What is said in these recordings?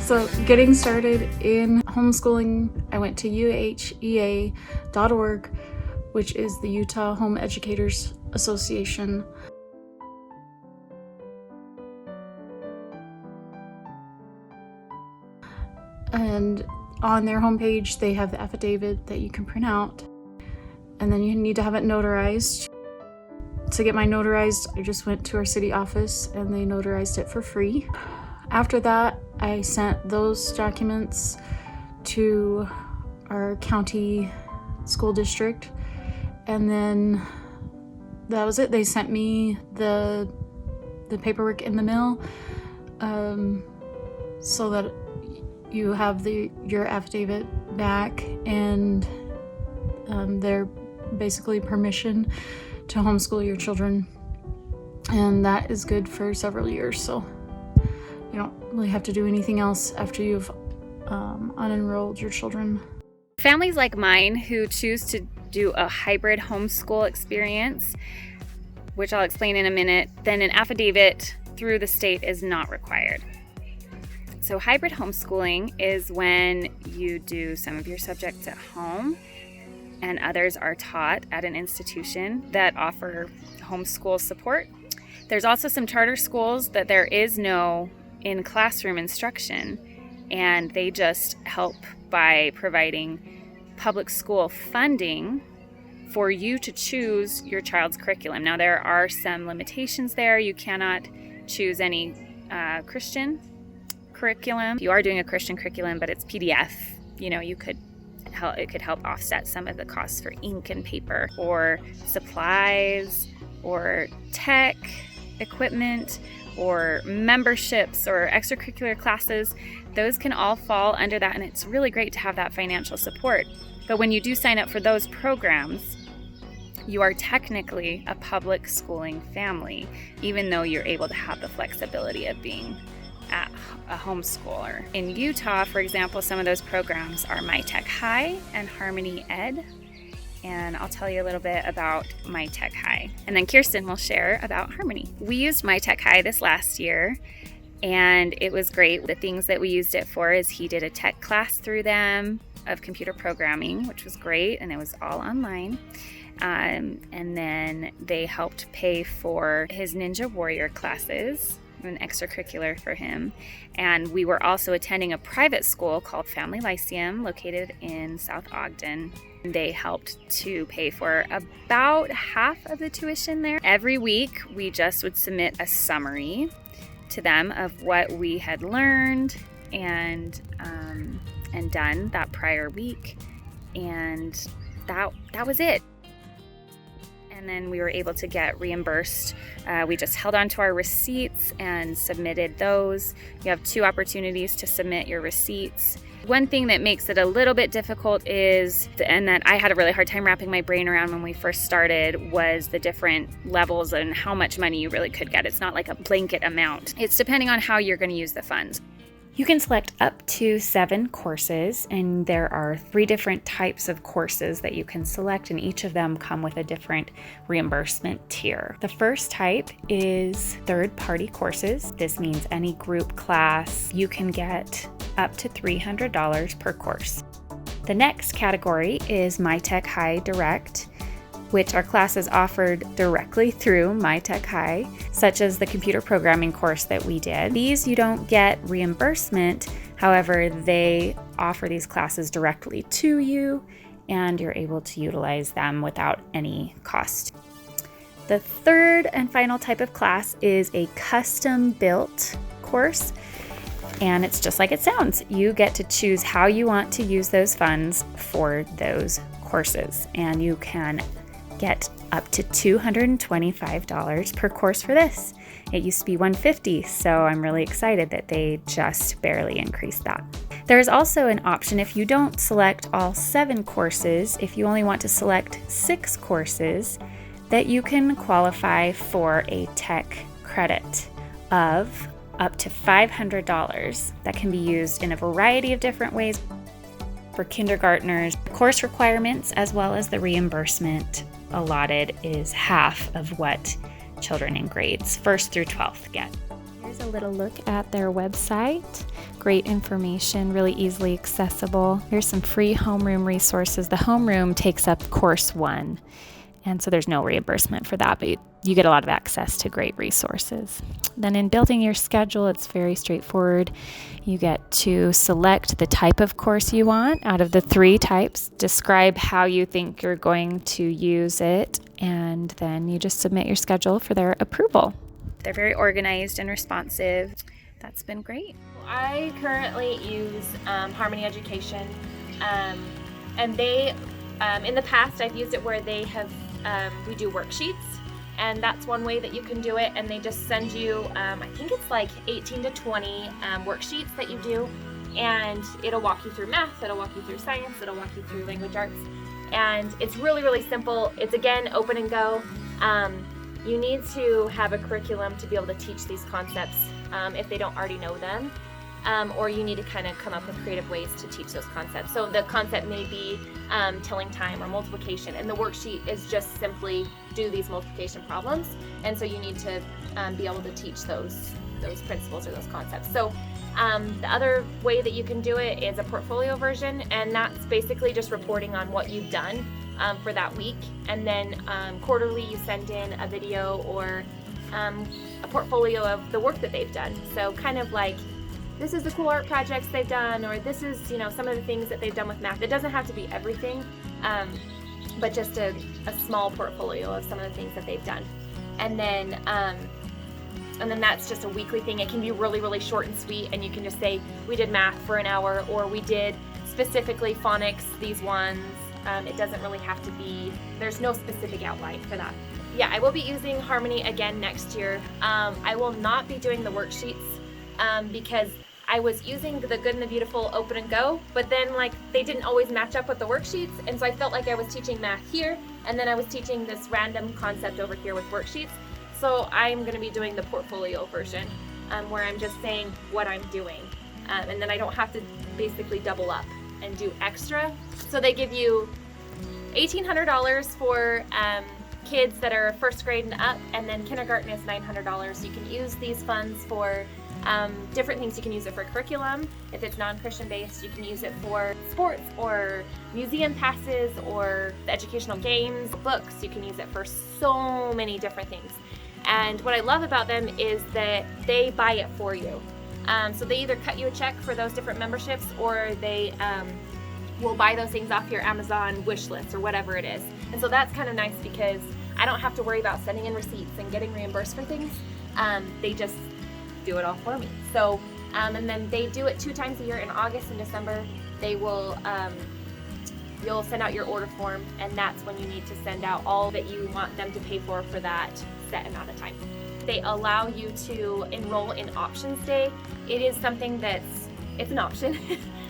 So getting started in homeschooling, I went to uhea.org, which is the Utah Home Educators Association. And on their homepage, they have the affidavit that you can print out, and then you need to have it notarized. To get mine notarized, I just went to our city office and they notarized it for free. After that, I sent those documents to our county school district, and then that was it. They sent me the paperwork in the mail, so that you have your affidavit back, and their basically permission to homeschool your children, and that is good for several years. So you don't really have to do anything else after you've unenrolled your children. Families like mine who choose to do a hybrid homeschool experience, which I'll explain in a minute, then an affidavit through the state is not required. So hybrid homeschooling is when you do some of your subjects at home and others are taught at an institution that offer homeschool support. There's also some charter schools that there is no in-classroom instruction, and they just help by providing public school funding for you to choose your child's curriculum. Now, there are some limitations there. You cannot choose any Christian curriculum. You are doing a Christian curriculum, but it's PDF. It could help offset some of the costs for ink and paper, or supplies, or tech equipment, or memberships, or extracurricular classes. Those can all fall under that, and it's really great to have that financial support. But when you do sign up for those programs, you are technically a public schooling family, even though you're able to have the flexibility of being at a homeschooler. In Utah, for example, some of those programs are My Tech High and Harmony Ed, and I'll tell you a little bit about My Tech High, and then Kirstin will share about Harmony. We used My Tech High this last year, and it was great. The things that we used it for is he did a tech class through them of computer programming, which was great, and it was all online. And then they helped pay for his Ninja Warrior classes, an extracurricular for him. And we were also attending a private school called Family Lyceum, located in South Ogden. They helped to pay for about half of the tuition there. Every week, we just would submit a summary to them of what we had learned and done that prior week, and that was it. And then we were able to get reimbursed. We just held on to our receipts and submitted those. You have 2 opportunities to submit your receipts. One thing that makes it a little bit difficult is, and that I had a really hard time wrapping my brain around when we first started, was the different levels and how much money you really could get. It's not like a blanket amount. It's depending on how you're going to use the funds. You can select up to 7 courses, and there are 3 different types of courses that you can select, and each of them come with a different reimbursement tier. The first type is third-party courses. This means any group class. You can get up to $300 per course. The next category is My Tech High Direct, which are classes offered directly through My Tech High, such as the computer programming course that we did. These you don't get reimbursement, however, they offer these classes directly to you, and you're able to utilize them without any cost. The third and final type of class is a custom-built course, and it's just like it sounds. You get to choose how you want to use those funds for those courses, and you can get up to $225 per course for this. It used to be $150, so I'm really excited that they just barely increased that. There is also an option if you don't select all 7 courses, if you only want to select 6 courses, that you can qualify for a tech credit of up to $500 that can be used in a variety of different ways for kindergartners. Course requirements as well as the reimbursement allotted is half of what children in grades 1st through 12th get. Here's a little look at their website. Great information, really easily accessible. Here's some free homeroom resources. The homeroom takes up course 1, and so there's no reimbursement for that, but you get a lot of access to great resources. Then in building your schedule, it's very straightforward. You get to select the type of course you want out of the 3 types, describe how you think you're going to use it, and then you just submit your schedule for their approval. They're very organized and responsive. That's been great. I currently use Harmony Education, and they, in the past, I've used it where they have, we do worksheets, and that's one way that you can do it, and they just send you, I think it's like 18 to 20 worksheets that you do, and it'll walk you through math, it'll walk you through science, it'll walk you through language arts, and it's really, really simple. It's, again, open and go. You need to have a curriculum to be able to teach these concepts if they don't already know them, or you need to kind of come up with creative ways to teach those concepts. So the concept may be telling time or multiplication, and the worksheet is just simply do these multiplication problems, and so you need to be able to teach those principles or those concepts. So the other way that you can do it is a portfolio version, and that's basically just reporting on what you've done for that week, and then quarterly you send in a video or a portfolio of the work that they've done. So kind of like, this is the cool art projects they've done, or this is, you know, some of the things that they've done with math. It doesn't have to be everything, but just a small portfolio of some of the things that they've done. And then that's just a weekly thing. It can be really, really short and sweet, and you can just say, we did math for an hour, or we did specifically phonics, these ones. It doesn't really have to be, there's no specific outline for that. Yeah, I will be using Harmony again next year. I will not be doing the worksheets because I was using the Good and the Beautiful Open and Go, but then like they didn't always match up with the worksheets, and so I felt like I was teaching math here, and then I was teaching this random concept over here with worksheets. So I'm going to be doing the portfolio version where I'm just saying what I'm doing, and then I don't have to basically double up and do extra. So they give you $1,800 for kids that are first grade and up, and then kindergarten is $900. You can use these funds for different things. You can use it for curriculum. If it's non-Christian based, you can use it for sports or museum passes or educational games, books. You can use it for so many different things. And what I love about them is that they buy it for you. So they either cut you a check for those different memberships, or they will buy those things off your Amazon wish list or whatever it is. And so that's kind of nice because I don't have to worry about sending in receipts and getting reimbursed for things. They just do it all for me. So, and then they do it 2 times a year in August and December. They will, you'll send out your order form, and that's when you need to send out all that you want them to pay for that set amount of time. They allow you to enroll in Options Day. It is something it's an option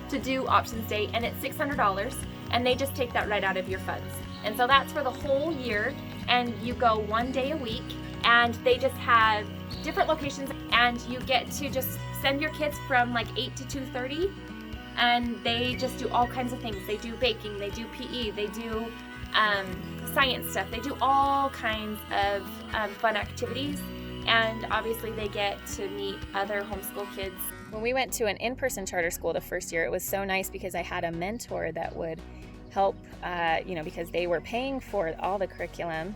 to do Options Day, and it's $600, and they just take that right out of your funds. And so that's for the whole year, and you go 1 day a week, and they just have different locations, and you get to just send your kids from like 8 to 2:30, and they just do all kinds of things. They do baking, they do PE, they do science stuff, they do all kinds of fun activities, and obviously they get to meet other homeschool kids. When we went to an in-person charter school the first year, it was so nice because I had a mentor that would help, because they were paying for all the curriculum.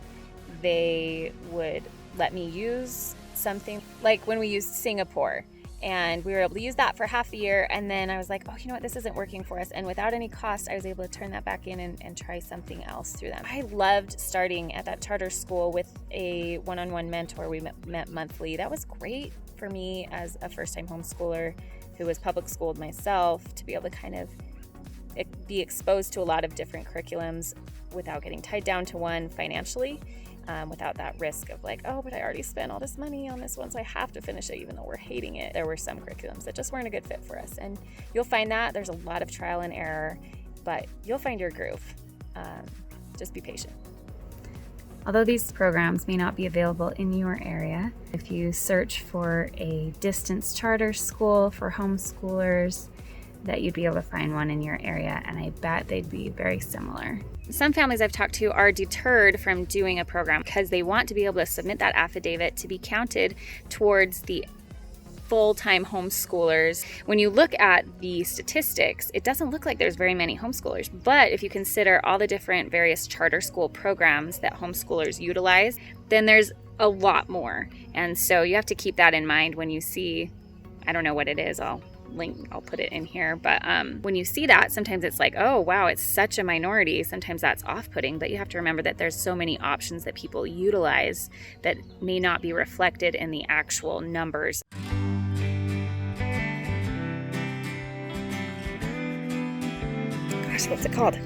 They would let me use something, like when we used Singapore, and we were able to use that for half the year, and then I was like, oh, you know what, this isn't working for us, and without any cost, I was able to turn that back in and try something else through them. I loved starting at that charter school with a one-on-one mentor. We met monthly. That was great for me as a first-time homeschooler who was public schooled myself, to be able to kind of be exposed to a lot of different curriculums without getting tied down to one financially. Without that risk of like, oh, but I already spent all this money on this one, so I have to finish it even though we're hating it. There were some curriculums that just weren't a good fit for us, and you'll find that there's a lot of trial and error, but you'll find your groove. Just be patient. Although these programs may not be available in your area, if you search for a distance charter school for homeschoolers, that you'd be able to find one in your area, and I bet they'd be very similar. Some families I've talked to are deterred from doing a program because they want to be able to submit that affidavit to be counted towards the full-time homeschoolers. When you look at the statistics, it doesn't look like there's very many homeschoolers, but if you consider all the different various charter school programs that homeschoolers utilize, then there's a lot more. And so you have to keep that in mind when you see, I don't know what it is, I'll put it in here, but when you see that, sometimes it's like, oh wow, it's such a minority. Sometimes that's off-putting, but you have to remember that there's so many options that people utilize that may not be reflected in the actual numbers. Gosh, what's it called?